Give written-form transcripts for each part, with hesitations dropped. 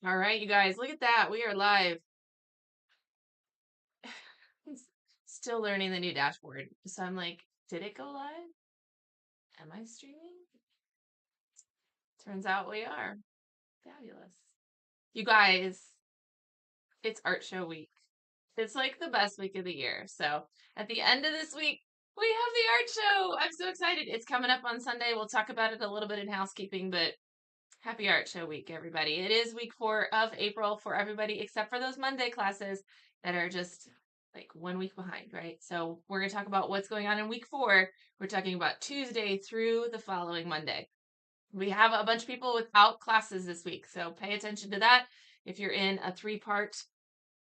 All right, you guys, look at that. We are live. Still learning the new dashboard. So I'm like, did it go live? Am I streaming? Turns out we are. Fabulous. You guys, it's art show week. It's like the best week of the year. So at the end of this week, we have the art show. I'm so excited. It's coming up on Sunday. We'll talk about it a little bit in housekeeping, but happy art show week, everybody. It is week 4 of April for everybody, except for those Monday classes that are just like 1 week behind, right? So we're going to talk about what's going on in week 4. We're talking about Tuesday through the following Monday. We have a bunch of people without classes this week, so pay attention to that. If you're in a 3-part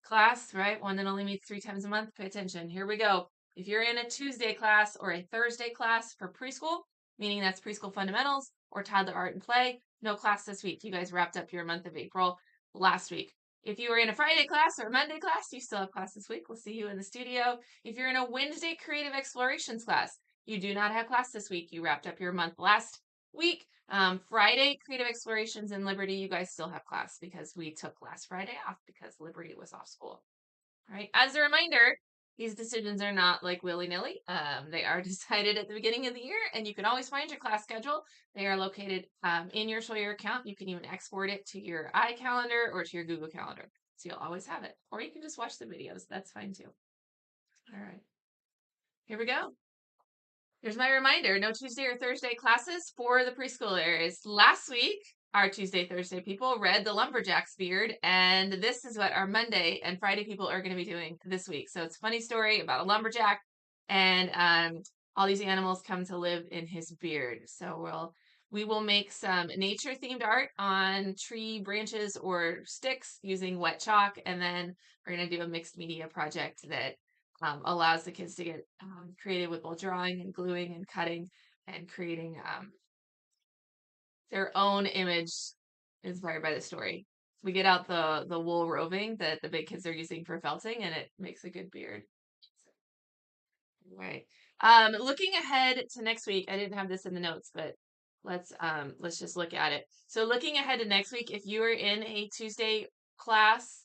class, right, one that only meets 3 times a month, pay attention. Here we go. If you're in a Tuesday class or a Thursday class for preschool, meaning that's preschool fundamentals or toddler art and play, no class this week. You guys wrapped up your month of April last week. If you were in a Friday class or a Monday class, you still have class this week. We'll see you in the studio. If you're in a Wednesday creative explorations class, you do not have class this week. You wrapped up your month last week. Friday, creative explorations in Liberty, you guys still have class because we took last Friday off because Liberty was off school. All right. As a reminder, these decisions are not like willy-nilly. They are decided at the beginning of the year, and you can always find your class schedule. They are located in your Sawyer account. You can even export it to your iCalendar or to your Google Calendar. So you'll always have it. Or you can just watch the videos. That's fine too. All right. Here we go. Here's my reminder, no Tuesday or Thursday classes for the preschoolers. Last week, our Tuesday, Thursday people read the Lumberjack's Beard, and this is what our Monday and Friday people are going to be doing this week. So it's a funny story about a lumberjack, and all these animals come to live in his beard. So we will make some nature-themed art on tree branches or sticks using wet chalk, and then we're going to do a mixed media project that allows the kids to get creative with both drawing and gluing and cutting and creating their own image inspired by the story. We get out the wool roving that the big kids are using for felting, and it makes a good beard. Right. Looking ahead to next week, I didn't have this in the notes, but let's just look at it. So looking ahead to next week, if you are in a Tuesday class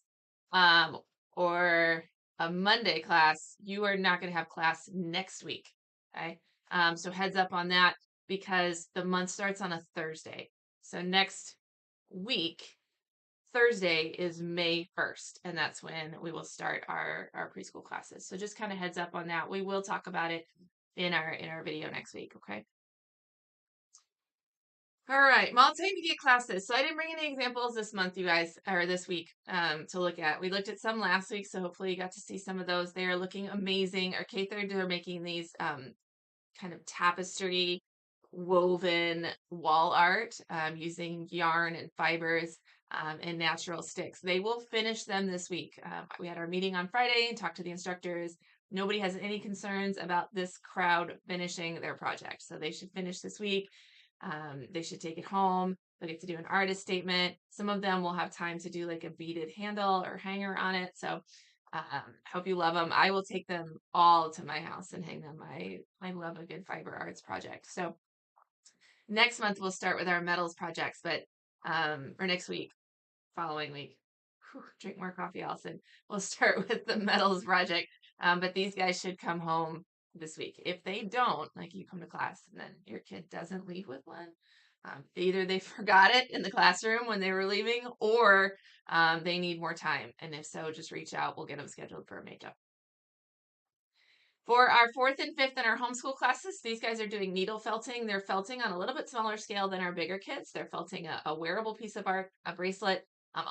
or a Monday class, you are not going to have class next week. Okay. So heads up on that because the month starts on a Thursday. So next week, Thursday is May 1st, and that's when we will start our preschool classes. So just kind of heads up on that. We will talk about it in our video next week, okay? All right, multimedia classes. So I didn't bring any examples this month, you guys, or this week to look at. We looked at some last week, so hopefully you got to see some of those. They are looking amazing. Our K-3s are making these kind of tapestry woven wall art using yarn and fibers and natural sticks. They will finish them this week. We had our meeting on Friday and talked to the instructors. Nobody has any concerns about this crowd finishing their project. So they should finish this week. They should take it home. They'll get to do an artist statement. Some of them will have time to do like a beaded handle or hanger on it. So hope you love them. I will take them all to my house and hang them. I love a good fiber arts project. So next month we'll start with our metals projects, but or next week, following week. Whew, drink more coffee, Allison. We'll start with the metals project. But these guys should come home this week. If they don't, like you come to class and then your kid doesn't leave with one, either they forgot it in the classroom when they were leaving or they need more time. And if so, just reach out. We'll get them scheduled for a makeup. For our 4th and 5th in our homeschool classes, these guys are doing needle felting. They're felting on a little bit smaller scale than our bigger kids. They're felting a wearable piece of art, a bracelet.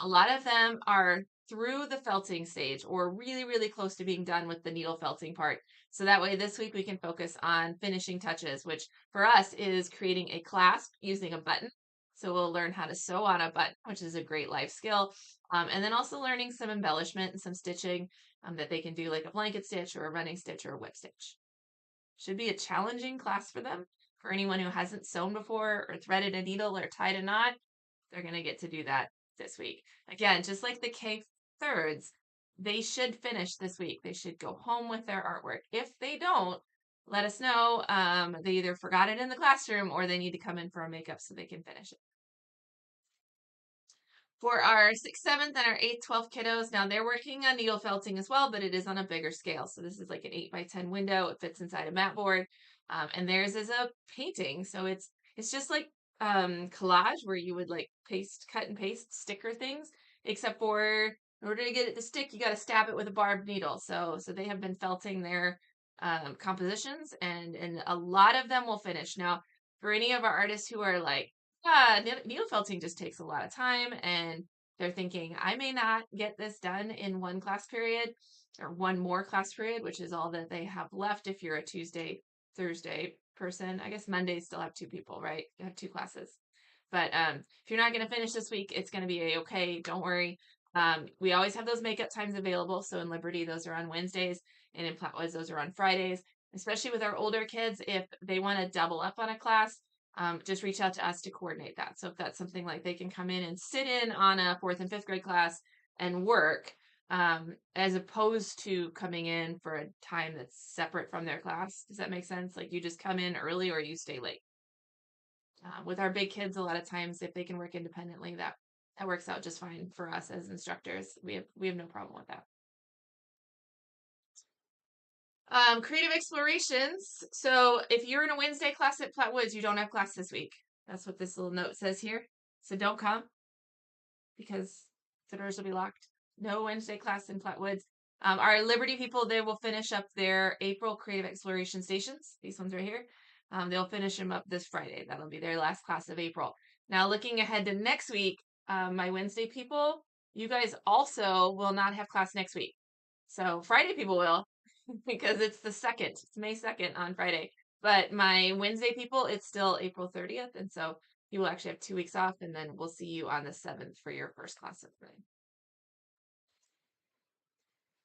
A lot of them are through the felting stage or really, really close to being done with the needle felting part. So that way this week we can focus on finishing touches, which for us is creating a clasp using a button. So we'll learn how to sew on a button, which is a great life skill. And then also learning some embellishment and some stitching that they can do like a blanket stitch or a running stitch or a whip stitch. Should be a challenging class for them. For anyone who hasn't sewn before or threaded a needle or tied a knot, they're going to get to do that this week. Again, just like the K-3s, they should finish this week. They should go home with their artwork. If they don't, let us know. They either forgot it in the classroom or they need to come in for a makeup so they can finish it. For our 6th, 7th, and our 8th, 12th kiddos, now they're working on needle felting as well, but it is on a bigger scale. So this is like an 8x10 window. It fits inside a mat board. And theirs is a painting. So it's just like collage where you would like cut and paste sticker things, except for in order to get it to stick, you got to stab it with a barbed needle. So they have been felting their compositions, and a lot of them will finish. Now, for any of our artists who are like, needle felting just takes a lot of time, and they're thinking, I may not get this done in one class period or one more class period, which is all that they have left if you're a Tuesday, Thursday person. I guess Mondays still have 2 people, right? You have 2 classes. But if you're not going to finish this week, it's going to be a-okay. Don't worry. We always have those makeup times available. So in Liberty, those are on Wednesdays, and in Flatwoods, those are on Fridays. Especially with our older kids, if they want to double up on a class, just reach out to us to coordinate that. So if that's something like they can come in and sit in on a 4th and 5th grade class and work, as opposed to coming in for a time that's separate from their class. Does that make sense? Like you just come in early or you stay late. With our big kids, a lot of times if they can work independently, that works out just fine for us as instructors. We have no problem with that. Creative explorations. So if you're in a Wednesday class at Flatwoods, you don't have class this week. That's what this little note says here. So don't come because the doors will be locked. No Wednesday class in Flatwoods. Our Liberty people, they will finish up their April creative exploration stations. These ones right here. They'll finish them up this Friday. That'll be their last class of April. Now, looking ahead to next week, my Wednesday people, you guys also will not have class next week. So Friday people will, because it's the 2nd. It's May 2nd on Friday. But my Wednesday people, it's still April 30th. And so you will actually have 2 weeks off, and then we'll see you on the 7th for your first class of May.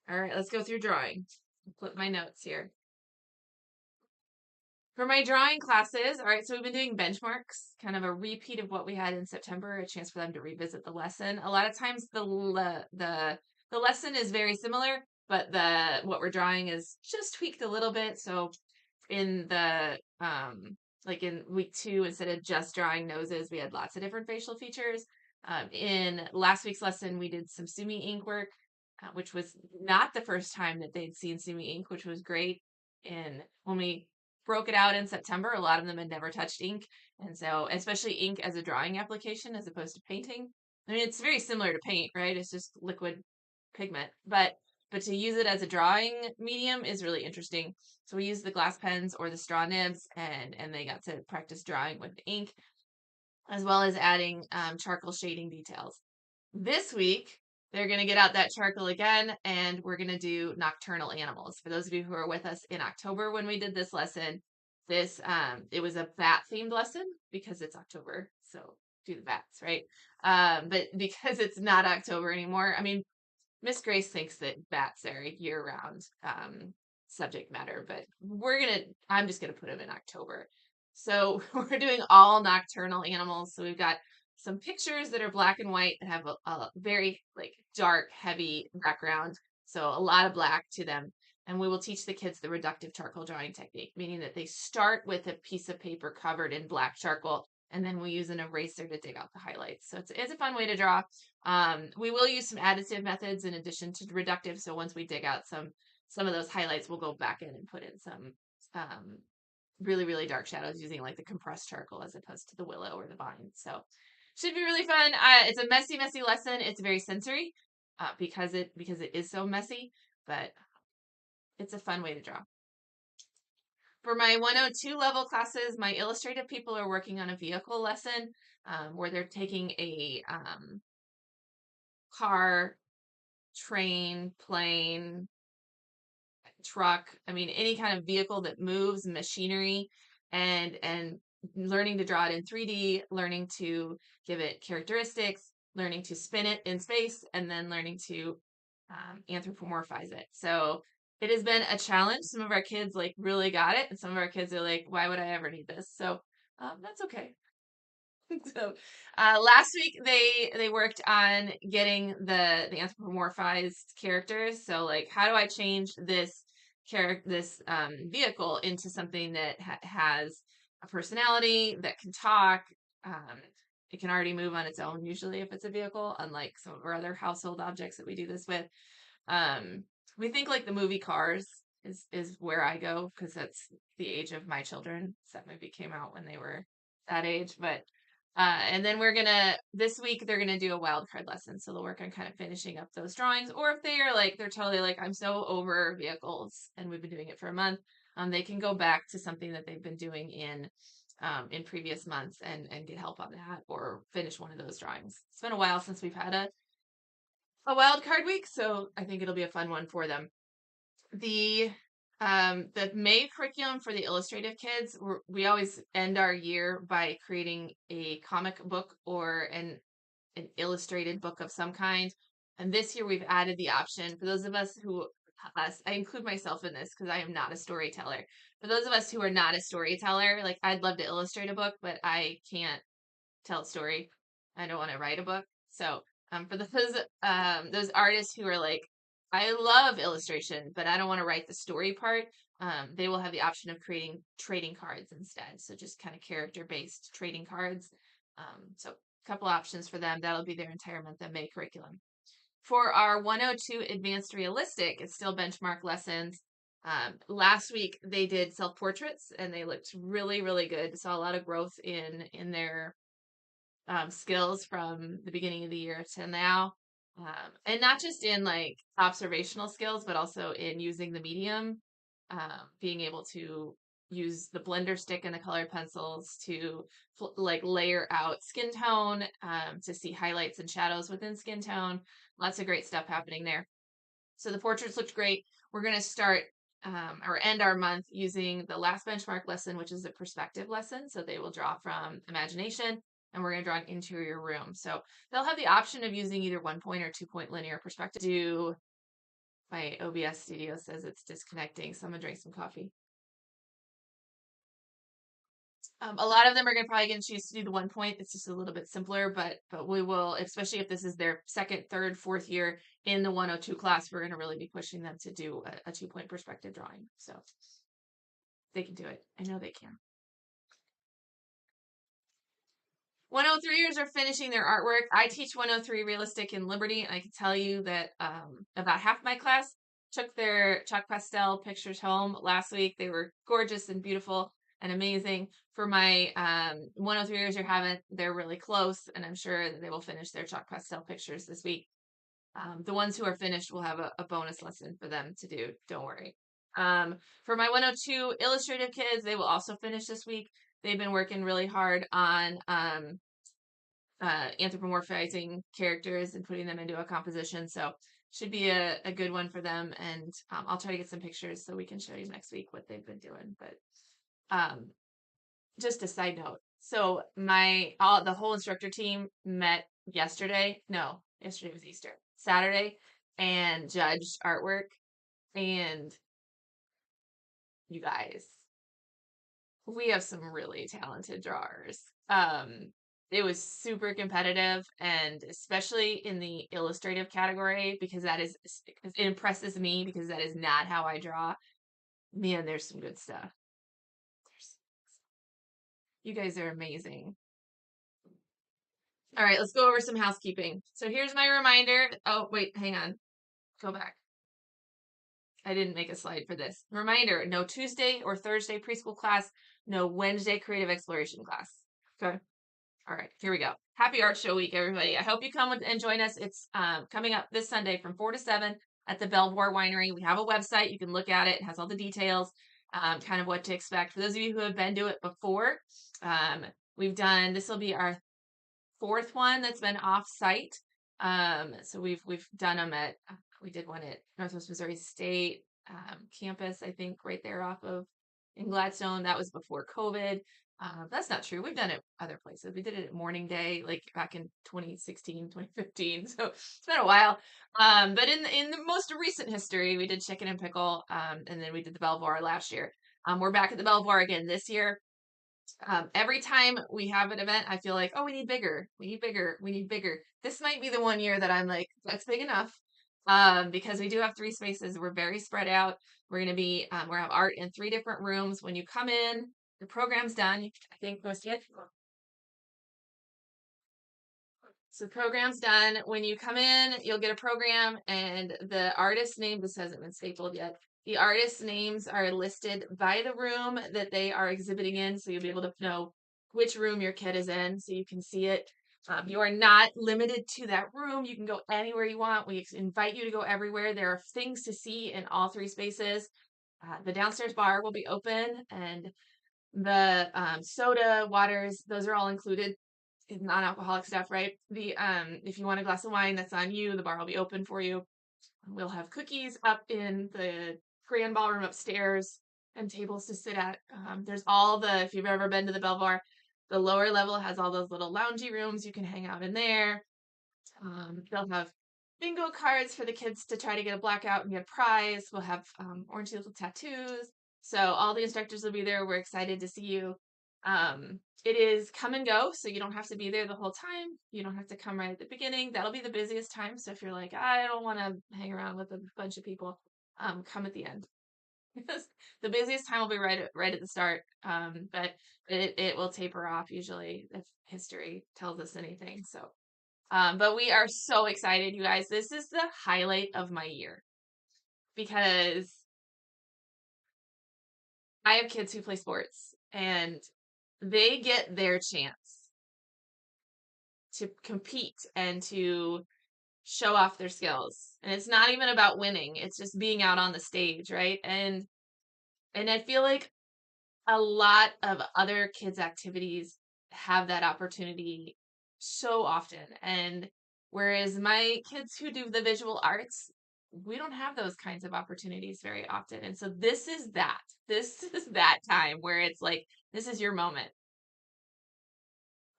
All right, let's go through drawing. Flip my notes here. For my drawing classes, all right, so we've been doing benchmarks, kind of a repeat of what we had in September, a chance for them to revisit the lesson. A lot of times the lesson is very similar, but what we're drawing is just tweaked a little bit. So in the like in week 2, instead of just drawing noses, we had lots of different facial features. In last week's lesson, we did some Sumi ink work, which was not the first time that they'd seen Sumi ink, which was great. And when we broke it out in September, a lot of them had never touched ink. And so, especially ink as a drawing application as opposed to painting. I mean, it's very similar to paint, right? It's just liquid pigment. But to use it as a drawing medium is really interesting. So we used the glass pens or the straw nibs, and they got to practice drawing with the ink, as well as adding charcoal shading details. This week, they're going to get out that charcoal again, and we're going to do nocturnal animals. For those of you who were with us in October when we did this lesson, it was a bat themed lesson because it's October, so do the bats, right? But because it's not October anymore, I mean, Miss Grace thinks that bats are a year-round subject matter, but I'm just gonna put them in October. So we're doing all nocturnal animals. So we've got some pictures that are black and white that have a very like dark, heavy background. So a lot of black to them. And we will teach the kids the reductive charcoal drawing technique, meaning that they start with a piece of paper covered in black charcoal, and then we use an eraser to dig out the highlights. So it's a fun way to draw. We will use some additive methods in addition to reductive. So once we dig out some of those highlights, we'll go back in and put in some really, really dark shadows using like the compressed charcoal as opposed to the willow or the vine. So should be really fun. It's a messy, messy lesson. It's very sensory because it is so messy, but it's a fun way to draw. For my 102 level classes, my illustrative people are working on a vehicle lesson where they're taking a car, train, plane, truck, I mean, any kind of vehicle that moves, machinery, and learning to draw it in 3D, learning to give it characteristics, learning to spin it in space, and then learning to anthropomorphize it. So it has been a challenge. Some of our kids like really got it, and some of our kids are like, why would I ever need this? So that's okay. So last week they worked on getting the anthropomorphized characters. So like, how do I change this vehicle into something that has a personality, that can talk, it can already move on its own usually if it's a vehicle, unlike some of our other household objects that we do this with. Um, we think like the movie Cars is where I go because that's the age of my children. That movie came out when they were that age, but and then this week they're gonna do a wild card lesson, so they'll work on kind of finishing up those drawings. Or if they are like they're totally like I'm so over vehicles and we've been doing it for a month, they can go back to something that they've been doing in previous months and get help on that or finish one of those drawings. It's been a while since we've had a wild card week, so I think it'll be a fun one for them. The May curriculum for the illustrative kids, we always end our year by creating a comic book or an illustrated book of some kind. And this year we've added the option for those of us I include myself in this because I am not a storyteller. For those of us who are not a storyteller, like I'd love to illustrate a book, but I can't tell a story. I don't want to write a book. So for those artists who are like, I love illustration, but I don't want to write the story part. They will have the option of creating trading cards instead. So just kind of character based trading cards. So a couple options for them. That'll be their entire month of May curriculum. For our 102 Advanced Realistic, it's still benchmark lessons. Last week they did self portraits and they looked really, really good. Saw a lot of growth in their skills from the beginning of the year to now. And not just in like observational skills, but also in using the medium, being able to use the blender stick and the colored pencils to like layer out skin tone, to see highlights and shadows within skin tone. Lots of great stuff happening there. So the portraits looked great. We're going to start or end our month using the last benchmark lesson, which is a perspective lesson. So they will draw from imagination and we're going to draw an interior room. So they'll have the option of using either 1-point or 2-point linear perspective. My OBS studio says it's disconnecting, so I'm going to drink some coffee. A lot of them are probably going to choose to do the 1-point. It's just a little bit simpler, but we will, especially if this is their second, third, fourth year in the 102 class, we're going to really be pushing them to do a 2-point perspective drawing. So they can do it. I know they can. 103ers are finishing their artwork. I teach 103 Realistic in Liberty, and I can tell you that about half my class took their chalk pastel pictures home last week. They were gorgeous and beautiful and amazing. For my 103ers who haven't, they're really close, and I'm sure that they will finish their chalk pastel pictures this week. The ones who are finished will have a bonus lesson for them to do. Don't worry. For my 102 illustrative kids, they will also finish this week. They've been working really hard on anthropomorphizing characters and putting them into a composition. So should be a good one for them. And I'll try to get some pictures so we can show you next week what they've been doing. But just a side note. So the whole instructor team met yesterday. No, yesterday was Easter. Saturday, and judged artwork. And you guys, we have some really talented drawers. It was super competitive, and especially in the illustrative category, because it impresses me because that is not how I draw. Man, there's some good stuff. You guys are amazing. All right, let's go over some housekeeping. So here's my reminder. Oh, wait, hang on. Go back. I didn't make a slide for this. Reminder, no Tuesday or Thursday preschool class, no Wednesday creative exploration class. Okay. All right, here we go. Happy Art Show Week, everybody. I hope you come and join us. It's coming up this Sunday from 4 to 7 at the Belvoir Winery. We have a website. You can look at it. It has all the details, kind of what to expect. For those of you who have been to it before, this will be our 4th one that's been off-site. So we've done them we did one at Northwest Missouri State campus, I think, right there in Gladstone. That was before COVID. That's not true. We've done it other places. We did it at Morning Day, like back in 2016, 2015. So it's been a while. But in the most recent history, we did Chicken and Pickle, and then we did the Belvoir last year. We're back at the Belvoir again this year. Every time we have an event, I feel like, oh, we need bigger. We need bigger. We need bigger. This might be the one year that I'm like, that's big enough. Because we do have 3 spaces. We're very spread out. We're going to have art in 3 different rooms. When you come in, the program's done. I think most yet. So the program's done. When you come in, you'll get a program, and the artist name, this hasn't been stapled yet. The artist's names are listed by the room that they are exhibiting in, so you'll be able to know which room your kid is in, so you can see it. You are not limited to that room. You can go anywhere you want. We invite you to go everywhere. There are things to see in all three spaces. The downstairs bar will be open, and the soda, waters, those are all included. Non-alcoholic stuff, right? The if you want a glass of wine, that's on you. The bar will be open for you. We'll have cookies up in the grand ballroom upstairs and tables to sit at. There's all the, if you've ever been to the Belvoir, the lower level has all those little loungy rooms. You can hang out in there. They'll have bingo cards for the kids to try to get a blackout and get a prize. We'll have orange little tattoos. So all the instructors will be there. We're excited to see you. It is come and go, so you don't have to be there the whole time. You don't have to come right at the beginning. That'll be the busiest time. So if you're like, I don't want to hang around with a bunch of people, come at the end. The busiest time will be right at the start. But it will taper off usually if history tells us anything. So, but we are so excited, you guys. This is the highlight of my year because I have kids who play sports and they get their chance to compete and to show off their skills. And it's not even about winning. It's just being out on the stage, right? And I feel like a lot of other kids' activities have that opportunity so often. And whereas my kids who do the visual arts, we don't have those kinds of opportunities very often. And so this is that. This is that time where it's like, this is your moment.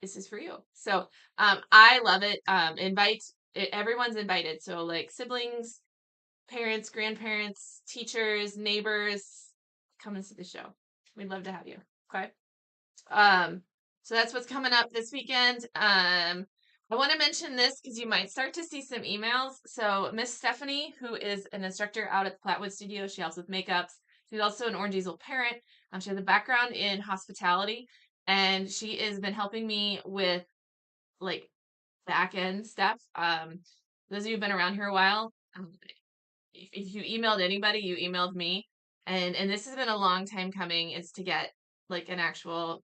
This is for you. So I love it. Everyone's invited. So like siblings, parents, grandparents, teachers, neighbors, come and see the show. We'd love to have you. Okay. So that's what's coming up this weekend. I want to mention this because you might start to see some emails. So Miss Stephanie, who is an instructor out at the Platwood Studio, she helps with makeups. She's also an Orange Easel parent. She has a background in hospitality, and she has been helping me with like back end stuff. Those of you who've been around here a while, if you emailed anybody, you emailed me. And this has been a long time coming, is to get like an actual,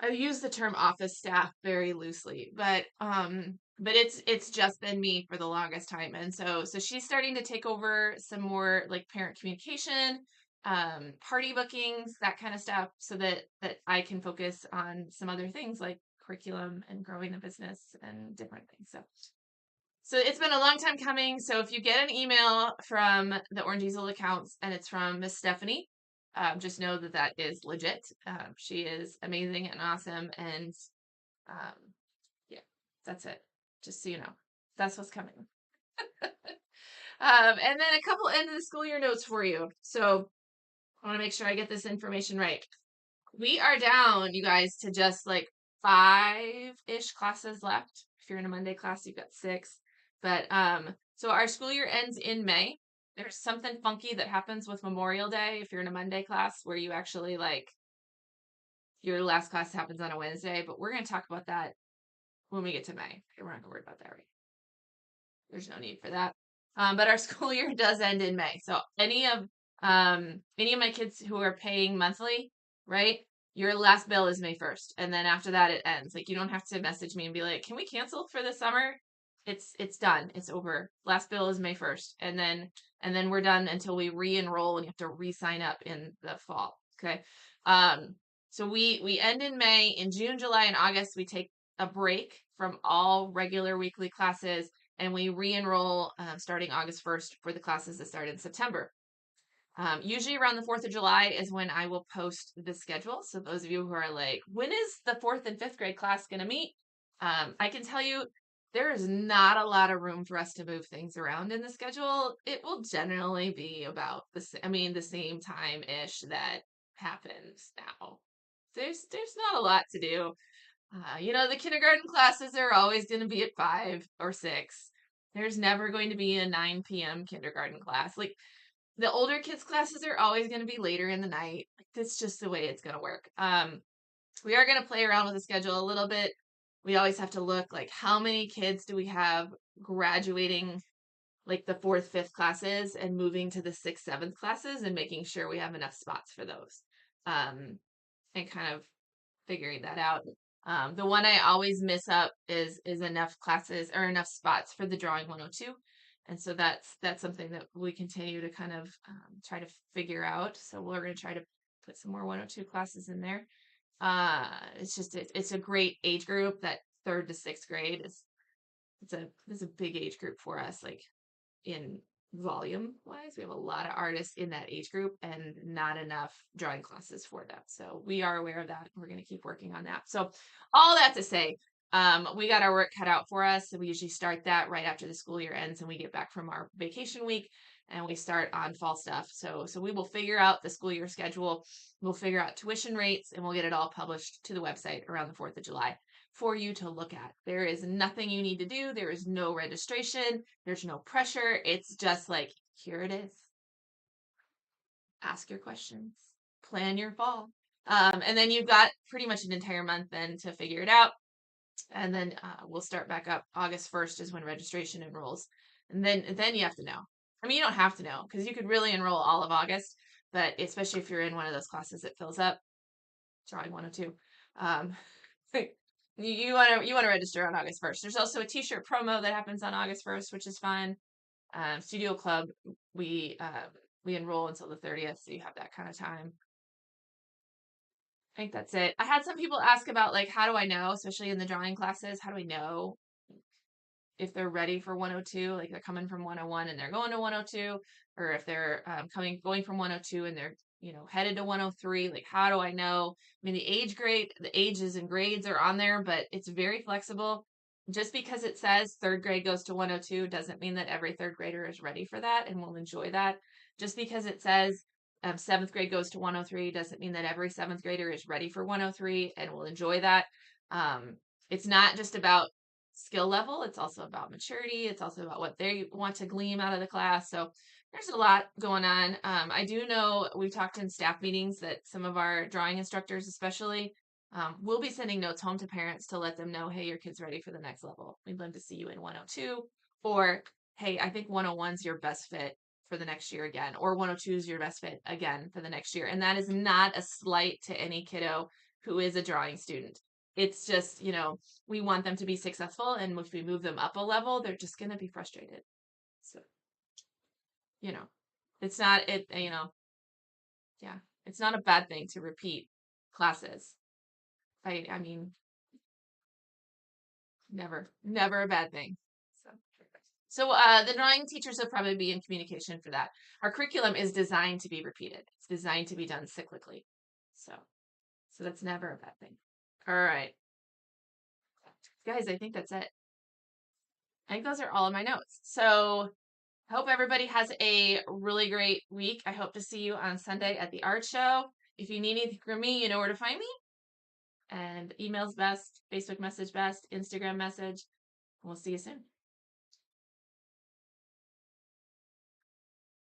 I use the term office staff very loosely, but it's just been me for the longest time. And so she's starting to take over some more like parent communication, party bookings, that kind of stuff, so that I can focus on some other things like curriculum and growing the business and different things. So it's been a long time coming. So if you get an email from the Orange Easel accounts and it's from Miss Stephanie, just know that is legit. She is amazing and awesome. And yeah, that's it. Just so you know, that's what's coming. And then a couple end of the school year notes for you. So I want to make sure I get this information right. We are down, you guys, to just like 5-ish classes left. If you're in a Monday class, you've got 6. But so our school year ends in May. There's something funky that happens with Memorial Day if you're in a Monday class where you actually like your last class happens on a Wednesday, but we're going to talk about that when we get to May. We're not going to worry about that right. There's no need for that. But our school year does end in May. So any of my kids who are paying monthly, right? Your last bill is May 1st. And then after that it ends. Like you don't have to message me and be like, "Can we cancel for the summer?" It's done. It's over. Last bill is May 1st. And then we're done until we re-enroll and you have to re-sign up in the fall. Okay. So we end in May. In June, July, and August, we take a break from all regular weekly classes and we re-enroll starting August 1st for the classes that start in September. Usually around the 4th of July is when I will post the schedule. So those of you who are like, when is the 4th and 5th grade class going to meet? I can tell you there is not a lot of room for us to move things around in the schedule. It will generally be about the same time-ish that happens now. There's not a lot to do. The kindergarten classes are always going to be at 5 or 6. There's never going to be a 9 p.m. kindergarten class. Like the older kids classes are always going to be later in the night. Like that's just the way it's going to work. We are going to play around with the schedule a little bit. we always have to look like how many kids do we have graduating like the 4th, 5th classes and moving to the 6th, 7th classes and making sure we have enough spots for those. And kind of figuring that out. The one I always miss up is enough classes or enough spots for the drawing 102. And so that's something that we continue to kind of try to figure out. So we're going to try to put some more 102 classes in there. It's a great age group. That 3rd to 6th grade it's a big age group for us. Like in volume wise, we have a lot of artists in that age group and not enough drawing classes for them. So we are aware of that. We're going to keep working on that. So all that to say, we got our work cut out for us. So we usually start that right after the school year ends and we get back from our vacation week and we start on fall stuff. So we will figure out the school year schedule. We'll figure out tuition rates and we'll get it all published to the website around the 4th of July for you to look at. There is nothing you need to do. There is no registration. There's no pressure. It's just like, here it is. Ask your questions. Plan your fall. And then you've got pretty much an entire month then to figure it out. And then we'll start back up. August 1st is when registration enrolls. And then you have to know. I mean, you don't have to know because you could really enroll all of August, but especially if you're in one of those classes that fills up, drawing 102. You want to register on August 1st. There's also a t-shirt promo that happens on August 1st, which is fun. Studio Club, we enroll until the 30th, so you have that kind of time. I think that's it. I had some people ask about like, how do I know, especially in the drawing classes, how do I know if they're ready for 102, like they're coming from 101 and they're going to 102, or if they're going from 102 and they're headed to 103. Like, how do I know? I mean, the ages and grades are on there, but it's very flexible. Just because it says 3rd grade goes to 102 doesn't mean that every 3rd grader is ready for that and will enjoy that. Just because it says 7th grade goes to 103 doesn't mean that every 7th grader is ready for 103 and will enjoy that. It's not just about skill level. It's also about maturity. It's also about what they want to glean out of the class. So there's a lot going on. I do know we've talked in staff meetings that some of our drawing instructors, especially, will be sending notes home to parents to let them know, hey, your kid's ready for the next level. We'd love to see you in 102. Or, hey, I think 101's your best fit for the next year again. Or 102 is your best fit again for the next year. And that is not a slight to any kiddo who is a drawing student. It's just, we want them to be successful. And if we move them up a level, they're just going to be frustrated. So, it's not, yeah, it's not a bad thing to repeat classes. I mean, never a bad thing. So the drawing teachers will probably be in communication for that. Our curriculum is designed to be repeated. It's designed to be done cyclically. So that's never a bad thing. All right. Guys, I think that's it. I think those are all of my notes. So I hope everybody has a really great week. I hope to see you on Sunday at the art show. If you need anything from me, you know where to find me. And email's best, Facebook message best, Instagram message. We'll see you soon.